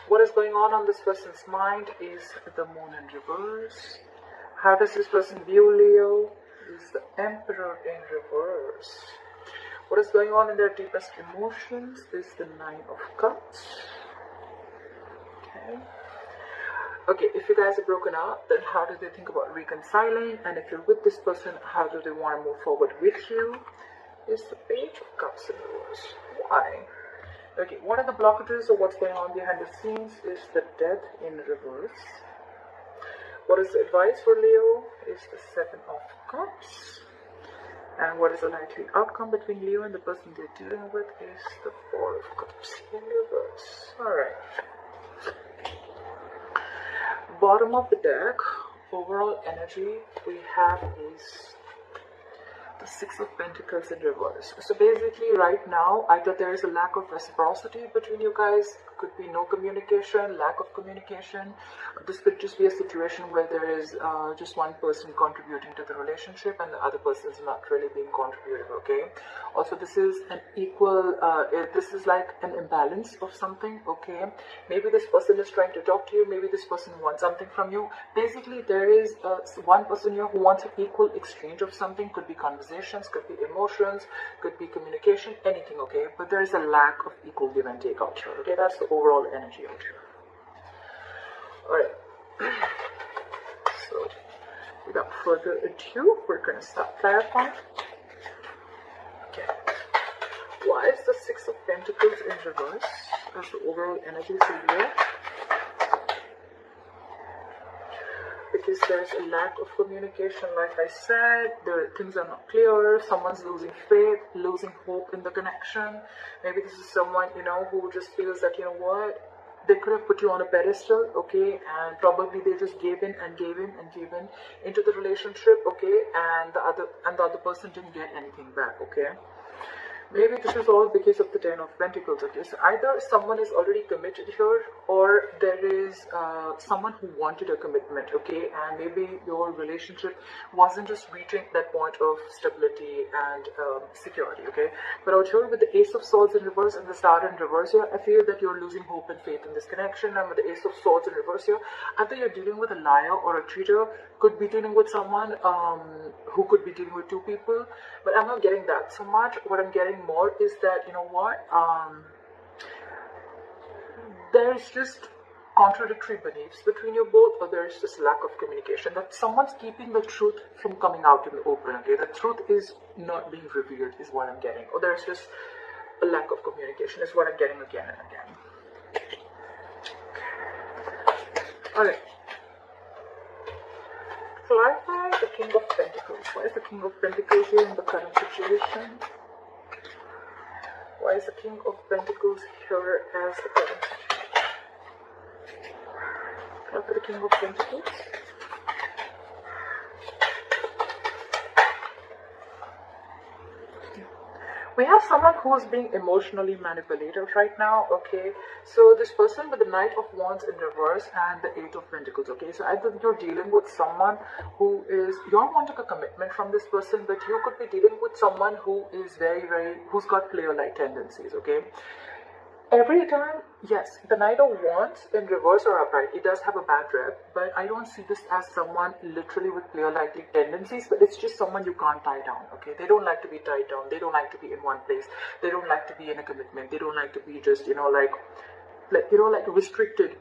What is going on this person's mind is the moon in reverse. How does this person view Leo? Is the Emperor in reverse. What is going on in their deepest emotions is the Nine of Cups. Okay, if you guys are broken up, then how do they think about reconciling? And if you're with this person, how do they want to move forward with you? Is the Page of Cups in reverse. Why? Okay, what are the blockages or what's going on behind the scenes is the Death in reverse. What is the advice for Leo is the Seven of Cups. And what is the likely outcome between Leo and the person they're dealing with is the Four of Cups in reverse. Alright. Bottom of the deck, overall energy we have is the Six of Pentacles in reverse. So basically right now, either there is a lack of reciprocity between you guys, could be no communication, lack of communication. This could just be a situation where there is just one person contributing to the relationship and the other person is not really being contributive, okay? Also, this is an equal, this is like an imbalance of something, okay? Maybe this person is trying to talk to you, maybe this person wants something from you. Basically, there is one person here who wants an equal exchange of something, could be conversations, could be emotions, could be communication, anything, okay? But there is a lack of equal give and take out here, okay? That's the overall energy out here. Alright. So, without further ado, we're going to start clarifying. Okay. Why is the Six of Pentacles in reverse as the overall energy for Leo? Because there's a lack of communication, like I said, things are not clear, someone's losing faith, losing hope in the connection. Maybe this is someone, you know, who just feels that, you know what, they could have put you on a pedestal, okay, and probably they just gave in and gave in and gave in into the relationship, okay, and the other person didn't get anything back, okay. Maybe this is all because of the Ten of Pentacles, okay. So either someone is already committed here or there is someone who wanted a commitment, okay, and maybe your relationship wasn't just reaching that point of stability and security, okay. But out here with the Ace of Swords in reverse and the Star in reverse here, I feel that you're losing hope and faith in this connection. And with the Ace of Swords in reverse here, either you're dealing with a liar or a cheater, could be dealing with someone who could be dealing with two people, but I'm not getting that so much. What I'm getting more is that, you know what, there's just contradictory beliefs between you both, or there's just lack of communication, that someone's keeping the truth from coming out in the open, okay, the truth is not being revealed is what I'm getting, or there's just a lack of communication is what I'm getting again and again. Alright. Clarify the King of Pentacles. Why is the King of Pentacles here in the current situation? Why is the King of Pentacles here as the current situation? Clarify the King of Pentacles. We have someone who is being emotionally manipulated right now, okay? So this person with the Knight of Wands in reverse and the Eight of Pentacles, okay? So either you're dealing with someone who is, you're wanting a commitment from this person, but you could be dealing with someone who is who's got player-like tendencies, okay? Every time, yes, the Knight of Wands in reverse or upright, it does have a bad rep, but I don't see this as someone literally with player-like tendencies, but it's just someone you can't tie down, okay? They don't like to be tied down, they don't like to be in one place, they don't like to be in a commitment, they don't like to be just, like restricted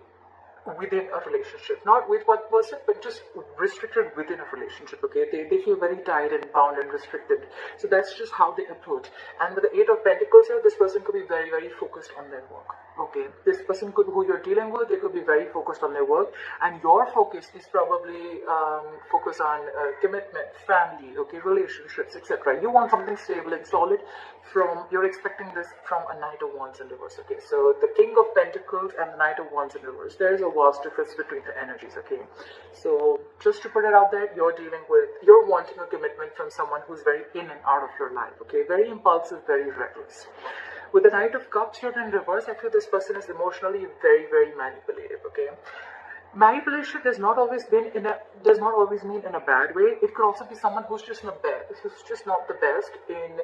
within a relationship, not with one person, but just restricted within a relationship, okay? They feel very tied and bound and restricted. So that's just how they approach. And with the Eight of Pentacles here, this person could be very, very focused on their work, okay? This person who you're dealing with, they could be very focused on their work, and your focus is probably focus on commitment, family, okay, relationships, etc. You want something stable and solid you're expecting this from a Knight of Wands in reverse, okay? So the King of Pentacles and the Knight of Wands in reverse, there is a vast difference between the energies, okay? So just to put it out there, you're wanting a commitment from someone who's very in and out of your life, okay? Very impulsive, very reckless. With the Knight of Cups here in reverse, I feel this person is emotionally very, very manipulative, okay? Manipulation does not always mean in a bad way. It could also be someone who's just not the best in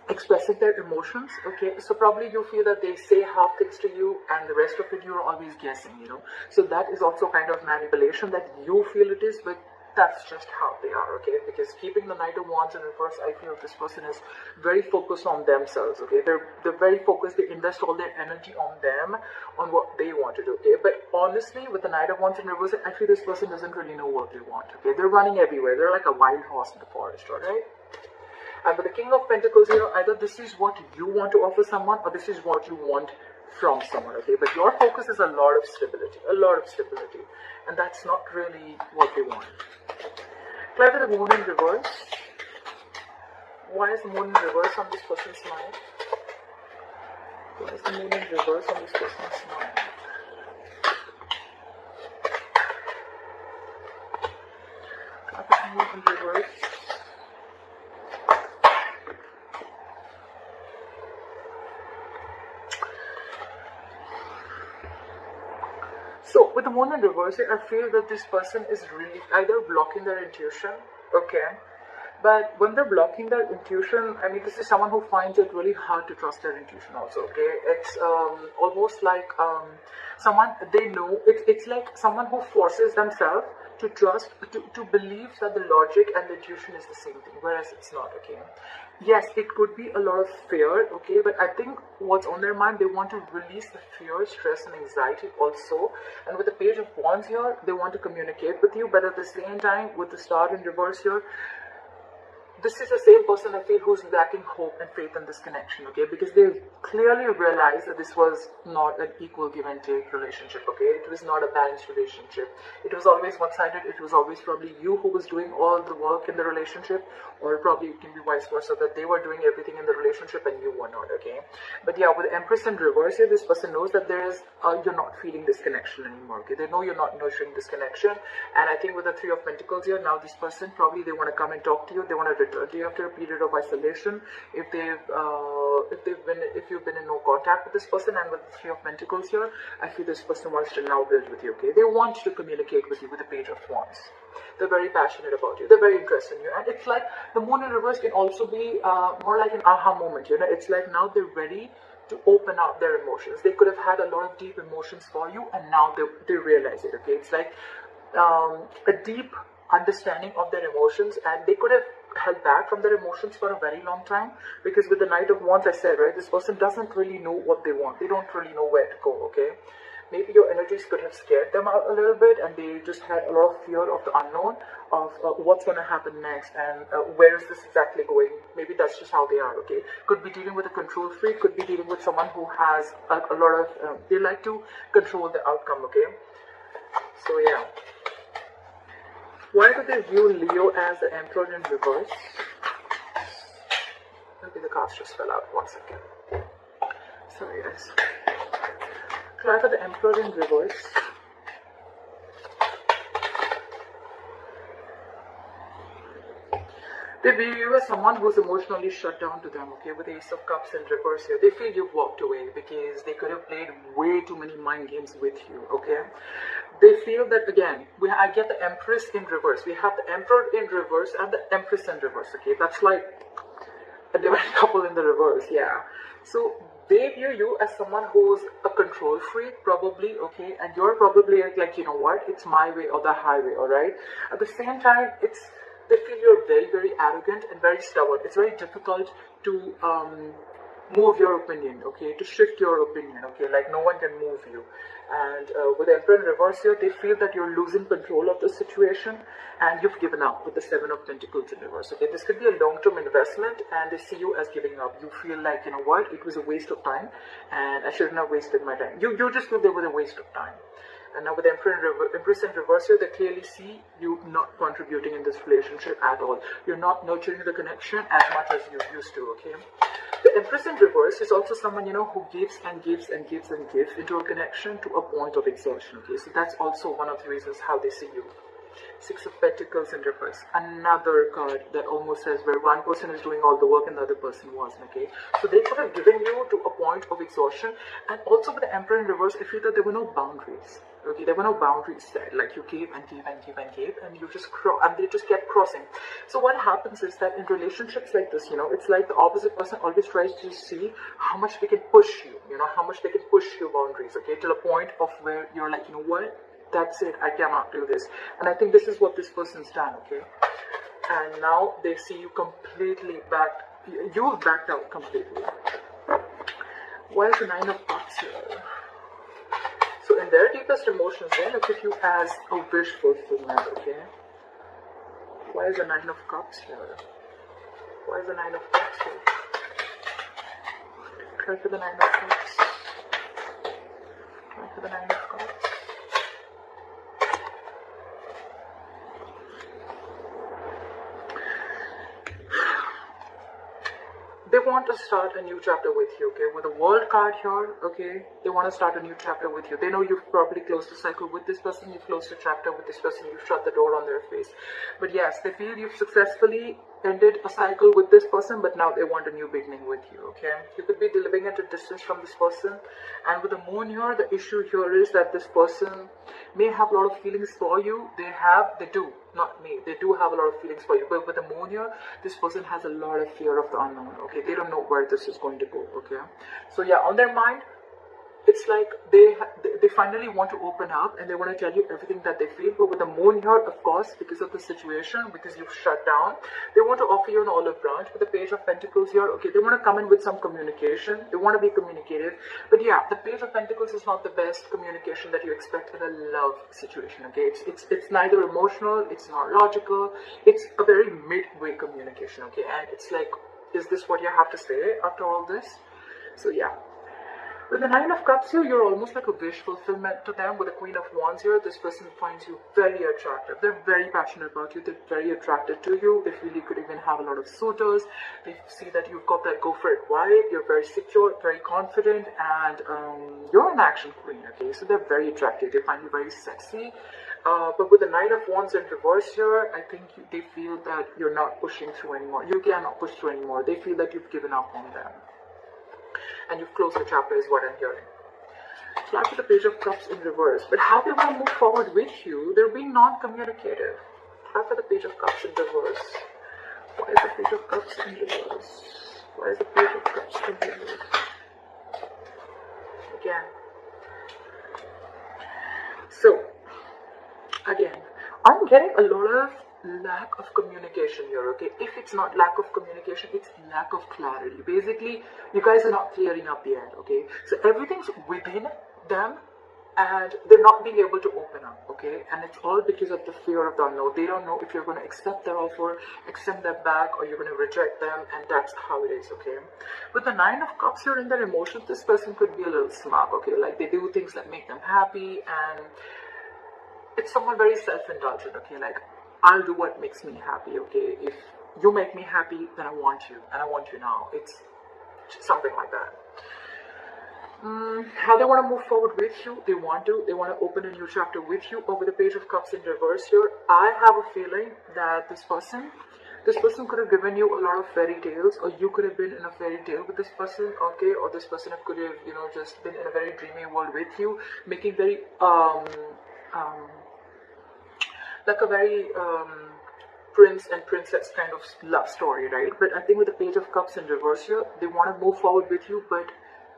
expressing their emotions. Okay, so probably you feel that they say half things to you and the rest of it you're always guessing, so that is also kind of manipulation that you feel it is, but that's just how they are. Okay, because keeping the Knight of Wands in reverse, I feel this person is very focused on themselves. Okay, they're very focused, they invest all their energy on them, on what they want to do. Okay, but honestly, with the Knight of Wands in reverse, I feel this person doesn't really know what they want. Okay, they're running everywhere, they're like a wild horse in the forest. All right. And with the King of Pentacles, either this is what you want to offer someone or this is what you want from someone, okay? But your focus is a lot of stability, and that's not really what they want. Clarify the Moon in reverse. Why is the Moon in reverse on this person's mind? Why is the Moon in reverse on this person's mind? Clarify the Moon in reverse. So, with the Moon in reverse, I feel that this person is really either blocking their intuition, okay? But when they're blocking their intuition, I mean, this is someone who finds it really hard to trust their intuition also, okay? It's almost like someone, they know, it's like someone who forces themselves to trust, to believe that the logic and the intuition is the same thing, whereas it's not, okay? Yes, it could be a lot of fear, okay, but I think what's on their mind, they want to release the fear, stress and anxiety also. And with the Page of Wands here, they want to communicate with you, but at the same time, with the Star in reverse here, this is the same person I feel who's lacking hope and faith in this connection, okay? Because they clearly realized that this was not an equal give and take relationship, okay? It was not a balanced relationship. It was always one-sided. It was always probably you who was doing all the work in the relationship, or probably it can be vice versa, that they were doing everything in the relationship and you were not, okay? But yeah, with Empress in reverse here, this person knows that there is, you're not feeling this connection anymore, okay? They know you're not nurturing this connection. And I think with the Three of Pentacles here, now this person, probably they want to come and talk to you. They want to return to you after a period of isolation. If you've been in no contact with this person, and with the Three of Pentacles here, I feel this person wants to now build with you, okay? They want to communicate with you with the Page of Wands. They're very passionate about you. They're very interested in you. And it's like the Moon in reverse can also be more like an aha moment, It's like now they're ready to open up their emotions. They could have had a lot of deep emotions for you, and now they realize it, okay? It's like a deep understanding of their emotions, and they could have held back from their emotions for a very long time, because with the Knight of Wands, I said, right, this person doesn't really know what they want. They don't really know where to go, okay? Maybe your energies could have scared them out a little bit, and they just had a lot of fear of the unknown, of what's going to happen next, and where is this exactly going. Maybe that's just how they are, okay? Could be dealing with a control freak, could be dealing with someone who has a lot of, they like to control the outcome, okay? So yeah. Why do they view Leo as the Emperor in reverse? Maybe the cards just fell out. 1 second. Sorry guys. Clarify the Emperor in reverse. They view you as someone who's emotionally shut down to them, okay? With the Ace of Cups in reverse here, they feel you've walked away because they could have played way too many mind games with you, okay? They feel that, again, I get the Empress in reverse. We have the Emperor in reverse and the Empress in reverse, okay? That's like a divine couple in the reverse, yeah. So they view you as someone who's a control freak, probably, okay? And you're probably like, you know what? It's my way or the highway, all right? At the same time, they feel you're very, very arrogant and very stubborn. It's very difficult to move your opinion, okay? To shift your opinion, okay? Like no one can move you. And with Emperor in reverse here, they feel that you're losing control of the situation and you've given up with the Seven of Pentacles in reverse, okay? This could be a long-term investment and they see you as giving up. You feel like, you know what, it was a waste of time and I shouldn't have wasted my time. You just feel there was a waste of time. And now with Empress in reverse here, they clearly see you not contributing in this relationship at all. You're not nurturing the connection as much as you used to, okay? The Empress in reverse is also someone, who gives and gives and gives and gives into a connection to a point of exhaustion, okay? So that's also one of the reasons how they see you. Six of Pentacles in reverse. Another card that almost says where one person is doing all the work and the other person wasn't, okay? So they could have given you to a point of exhaustion. And also with the Emperor in reverse, I feel that there were no boundaries. Okay, there were no boundaries set. Like you gave and gave and gave and gave, and you just and they just kept crossing. So what happens is that in relationships like this, you know, it's like the opposite person always tries to see how much they can push you. You know, how much they can push your boundaries. Okay, till a point of where you're like, you know what, that's it. I cannot do this. And I think this is what this person's done. Okay, and now they see you completely backed. You've backed out completely. Why is the Nine of Cups here? So in their deepest emotions, they look at you as a wish fulfillment, okay? Why is the Nine of Cups here? Why is the Nine of Cups here? Try for the Nine of Cups. Try for the Nine of Cups. They want to start a new chapter with you, okay? With a World card here, okay? They want to start a new chapter with you. They know you've probably closed a cycle with this person, you've closed a chapter with this person, you've shut the door on their face. But yes, they feel you've successfully ended a cycle with this person, but now they want a new beginning with you, okay? You could be living at a distance from this person, and with the Moon here, the issue here is that this person may have a lot of feelings for you. They do, not me. They do have a lot of feelings for you, but with the Moon here, this person has a lot of fear of the unknown, okay? They don't know where this is going to go, okay? So yeah, on their mind, it's like they finally want to open up and they want to tell you everything that they feel. But with the Moon here, of course, because of the situation, because you've shut down, they want to offer you an olive branch. With the Page of Pentacles here, okay, they want to come in with some communication. They want to be communicative. But yeah, the Page of Pentacles is not the best communication that you expect in a love situation, okay? It's neither emotional, it's not logical, it's a very midway communication, okay? And it's like, is this what you have to say after all this? So yeah. With the Nine of Cups here, you're almost like a wish fulfillment to them. With the Queen of Wands here, this person finds you very attractive. They're very passionate about you. They're very attracted to you. They feel you could even have a lot of suitors. They see that you've got that go for it vibe. You're very secure, very confident, and you're an action queen, okay? So they're very attractive. They find you very sexy. But with the Knight of Wands in reverse here, I think they feel that you're not pushing through anymore. You cannot push through anymore. They feel that you've given up on them. And you've closed the chapter is what I'm hearing. So after the Page of Cups in reverse, but how they want to move forward with you, they're being non-communicative. After the Page of Cups in reverse. Why is the Page of Cups in reverse? Why is the Page of Cups in reverse? Again. So, again, I'm getting a lot of lack of communication here, okay? If it's not lack of communication, it's lack of clarity. Basically, you guys are not clearing up yet, okay? So everything's within them and they're not being able to open up, okay? And it's all because of the fear of the unknown. They don't know if you're going to accept their offer, accept them back, or you're going to reject them, and that's how it is, okay? With the Nine of Cups here in their emotions, this person could be a little smug, okay? Like they do things that make them happy, and it's someone very self-indulgent, okay? Like, I'll do what makes me happy, okay? If you make me happy, then I want you, and I want you now. It's something like that. How they want to move forward with you, they want to open a new chapter with you. Or with the Page of Cups in reverse here, I have a feeling that this person could have given you a lot of fairy tales, or you could have been in a fairy tale with this person, okay? Or this person could have, you know, just been in a very dreamy world with you, making very like a very prince and princess kind of love story, right? But I think with the Page of Cups in reverse here, they want to move forward with you, but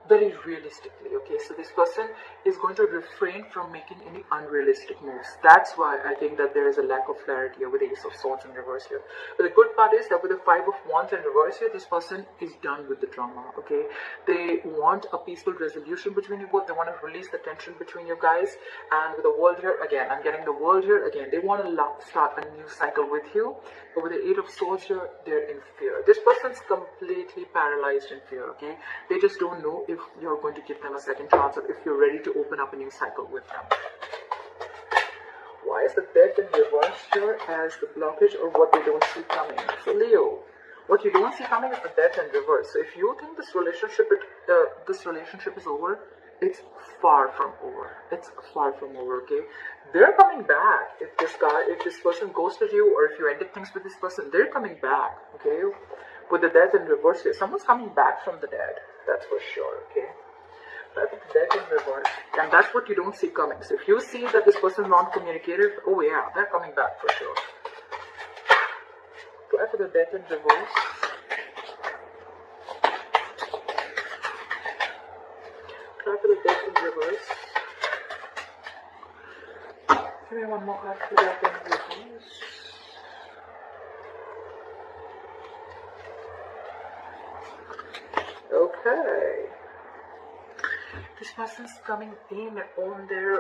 very realistically, okay? So this person is going to refrain from making any unrealistic moves. That's why I think that there is a lack of clarity with the Ace of Swords in reverse here. But the good part is that with the Five of Wands in reverse here, this person is done with the drama, okay? They want a peaceful resolution between you both. They want to release the tension between you guys. And with the World here, again, I'm getting the World here, again, they want to start a new cycle with you. But with the Eight of Swords here, they're in fear. This person's completely paralyzed in fear, okay? They just don't know if you're going to give them a second chance or if you're ready to open up a new cycle with them. Why is the Death in reverse here as the blockage or what they don't see coming? So Leo, what you don't see coming is the Death in reverse. So if you think this relationship is over, it's far from over. It's far from over, okay? They're coming back. If this person ghosted you, or if you ended things with this person, they're coming back, okay? With the death in reverse here, someone's coming back from the dead. That's for sure, okay? But with the death in reverse, and that's what you don't see coming. So if you see that this person is non-communicative, oh yeah, they're coming back for sure. Try for the death in reverse. Try for the death in reverse. Give me one more card for the death in reverse. Okay. This person's coming in on their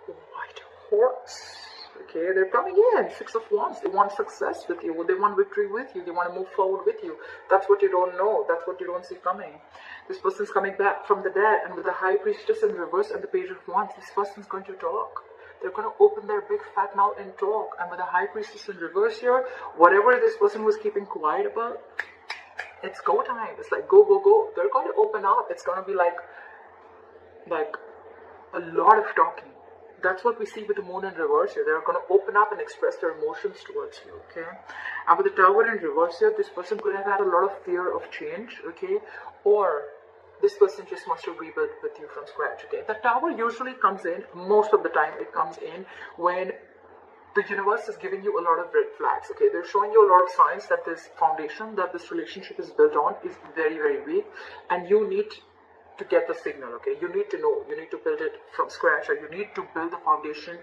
white horse. Okay, they're coming in. 6 of Wands. They want success with you. They want victory with you. They want to move forward with you. That's what you don't know. That's what you don't see coming. This person's coming back from the dead, and with the High Priestess in reverse and the Page of Wands, this person's going to talk. They're going to open their big fat mouth and talk. And with the High Priestess in reverse here, whatever this person was keeping quiet about, it's go time. It's like go, go, go. They're going to open up. It's going to be like a lot of talking. That's what we see with the Moon in reverse here. They're going to open up and express their emotions towards you, okay? And with the Tower in reverse here, this person could have had a lot of fear of change, okay? Or this person just wants to rebuild with you from scratch, okay? The Tower usually comes in, most of the time it comes in when the universe is giving you a lot of red flags, okay? They're showing you a lot of signs that this foundation, that this relationship is built on is very, very weak, and you need to get the signal, okay? You need to know, you need to build it from scratch, or you need to build the foundation.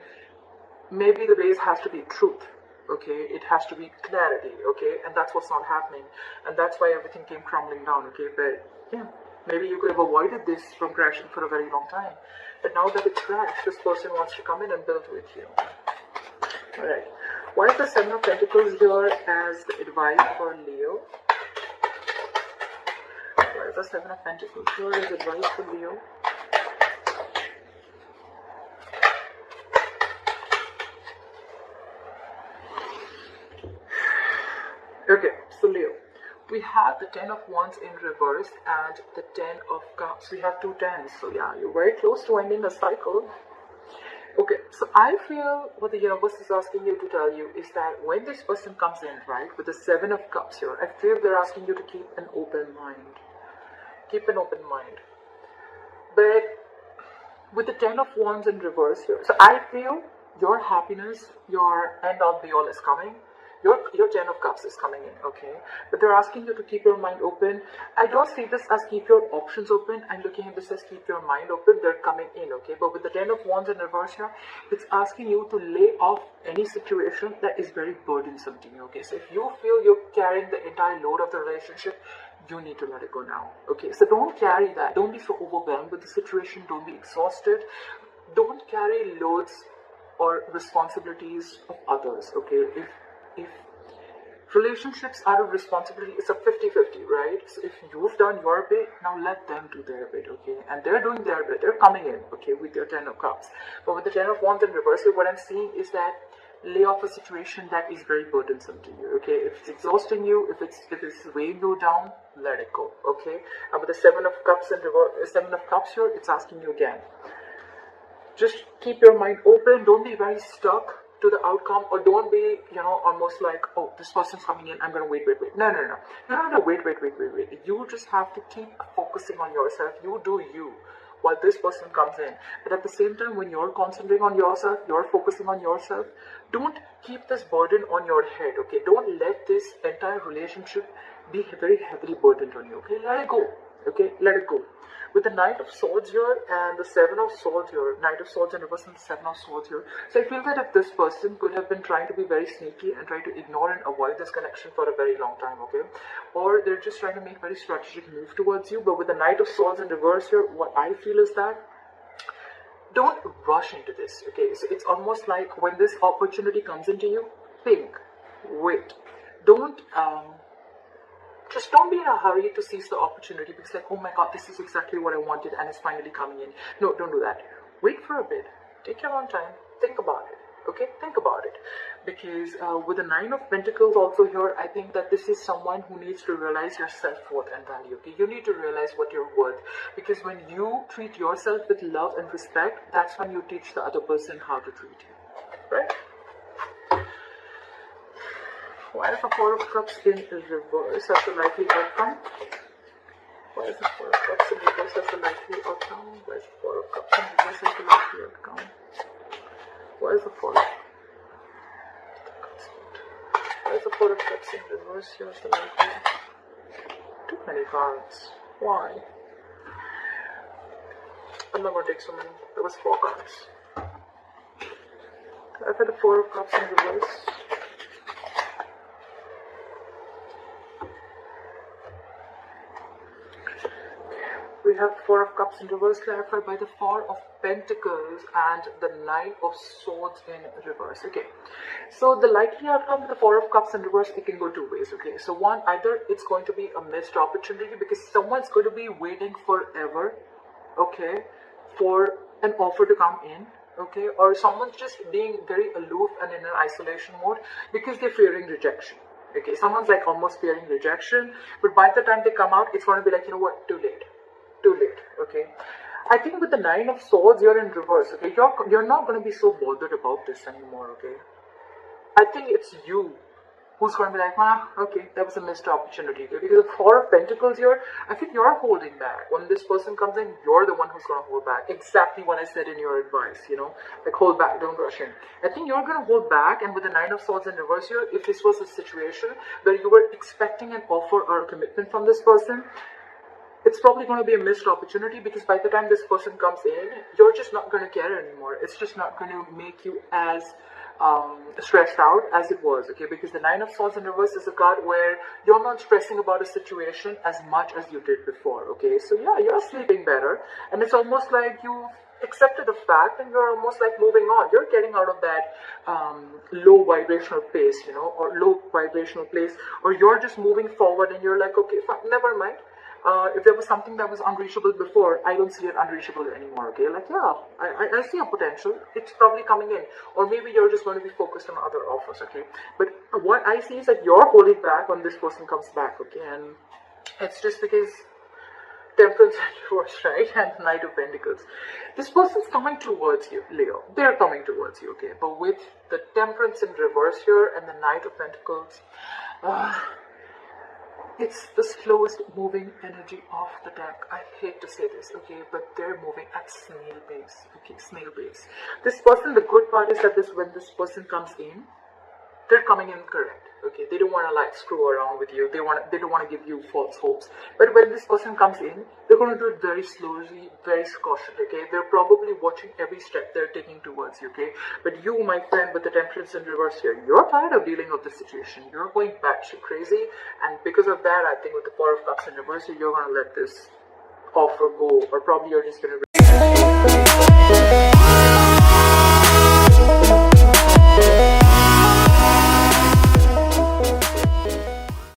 Maybe the base has to be truth, okay? It has to be clarity, okay? And that's what's not happening, and that's why everything came crumbling down, okay? But yeah, maybe you could have avoided this from crashing for a very long time, but now that it's crashed, this person wants to come in and build with you. Alright, why is the 7 of Pentacles here as the advice for Leo? Why is the 7 of Pentacles here as advice for Leo? Okay, so Leo, we have the 10 of Wands in reverse and the 10 of Cups. We have 2 10s, so yeah, you're very close to ending a cycle. Okay, so I feel what the universe is asking you to tell you is that when this person comes in, right, with the 7 of Cups here, I feel they're asking you to keep an open mind. Keep an open mind. But with the 10 of Wands in reverse here, so I feel your happiness, your end all be all is coming. Your 10 of Cups is coming in, okay? But they're asking you to keep your mind open. I don't see this as keep your options open. I'm looking at this as keep your mind open. They're coming in, okay? But with the 10 of Wands in reverse here, it's asking you to lay off any situation that is very burdensome to you, okay? So if you feel you're carrying the entire load of the relationship, you need to let it go now, okay? So don't carry that. Don't be so overwhelmed with the situation. Don't be exhausted. Don't carry loads or responsibilities of others, okay? If relationships are a responsibility, it's a 50-50, right? So if you've done your bit, now let them do their bit, okay? And they're doing their bit. They're coming in, okay, with their 10 of Cups. But with the 10 of Wands in reverse, what I'm seeing is that lay off a situation that is very burdensome to you, okay? If it's exhausting you, if it's weighing you down, let it go, okay? And with the 7 of Cups in reverse, 7 of Cups here, it's asking you again. Just keep your mind open. Don't be very stuck to the outcome, or don't be, almost like, oh, this person's coming in, I'm going to wait. No. You don't have to wait. You just have to keep focusing on yourself. You do you while this person comes in. But at the same time, when you're concentrating on yourself, you're focusing on yourself, don't keep this burden on your head, okay? Don't let this entire relationship be very heavily burdened on you, okay? Let it go, okay? Let it go. With the Knight of Swords here and the 7 of Swords here, Knight of Swords in reverse and the 7 of Swords here. So I feel that if this person could have been trying to be very sneaky and try to ignore and avoid this connection for a very long time, okay? Or they're just trying to make a very strategic move towards you. But with the Knight of Swords in reverse here, what I feel is that don't rush into this, okay? So it's almost like when this opportunity comes into you, think, wait. Just don't be in a hurry to seize the opportunity because like, oh my god, this is exactly what I wanted and it's finally coming in. No, don't do that. Wait for a bit. Take your own time. Think about it. Okay, think about it. Because with the Nine of Pentacles also here, I think that this is someone who needs to realize your self-worth and value. Okay, you need to realize what you're worth. Because when you treat yourself with love and respect, that's when you teach the other person how to treat you. Right? Why is the Four of Cups in reverse? That's a likely outcome. Why is the Four of Cups in reverse? That's a likely outcome. Why is the Four of Cups in reverse? That's a likely outcome. Why is the Four of Cups? Why is the Four of Cups in reverse? Here's the likely. Too many cards. Why? I'm not going to take so many. There was 4 cards. I've had the Four of Cups in reverse. We have Four of Cups in reverse clarified by the Four of Pentacles and the Nine of Swords in reverse. Okay, so the likely outcome of the Four of Cups in reverse, it can go 2 ways. Okay, so one, either it's going to be a missed opportunity because someone's going to be waiting forever, okay, for an offer to come in, okay, or someone's just being very aloof and in an isolation mode because they're fearing rejection. Okay, someone's like almost fearing rejection, but by the time they come out, it's going to be like, you know what, too late. Too late. Okay, I think with the Nine of Swords, you're in reverse. Okay, you're not going to be so bothered about this anymore. Okay, I think it's you who's going to be like, okay, that was a missed opportunity. Okay? Because the Four of Pentacles here, I think you're holding back. When this person comes in, you're the one who's going to hold back. Exactly what I said in your advice, you know, like hold back, don't rush in. I think you're going to hold back, and with the Nine of Swords in reverse here, if this was a situation where you were expecting an offer or a commitment from this person, it's probably going to be a missed opportunity because by the time this person comes in, you're just not going to care anymore. It's just not going to make you as stressed out as it was, okay? Because the Nine of Swords in reverse is a card where you're not stressing about a situation as much as you did before, okay? So yeah, you're sleeping better, and it's almost like you accepted the fact and you're almost like moving on. You're getting out of that low vibrational place, you know, or low vibrational place, or you're just moving forward and you're like, okay, fine, never mind. If there was something that was unreachable before, I don't see it unreachable anymore, okay? Like, yeah, I see a potential. It's probably coming in. Or maybe you're just going to be focused on other offers, okay? But what I see is that you're holding back when this person comes back, okay? And it's just because Temperance and reverse, right? And the Knight of Pentacles. This person's coming towards you, Leo. They're coming towards you, okay? But with the Temperance in reverse here and the Knight of Pentacles, it's the slowest moving energy of the deck. I hate to say this, okay, but they're moving at snail pace, okay, snail pace. This person, the good part is that when this person comes in, they're coming in correct, okay. They don't want to like screw around with you. They don't want to give you false hopes. But when this person comes in, they're going to do it very slowly, very cautiously, okay. They're probably watching every step they're taking towards you, okay. But you, my friend, with the Temperance in reverse here, you're tired of dealing with the situation. You're going batshit crazy, and because of that, I think with the Four of Cups in reverse, you're going to let this offer go, or probably you're just going to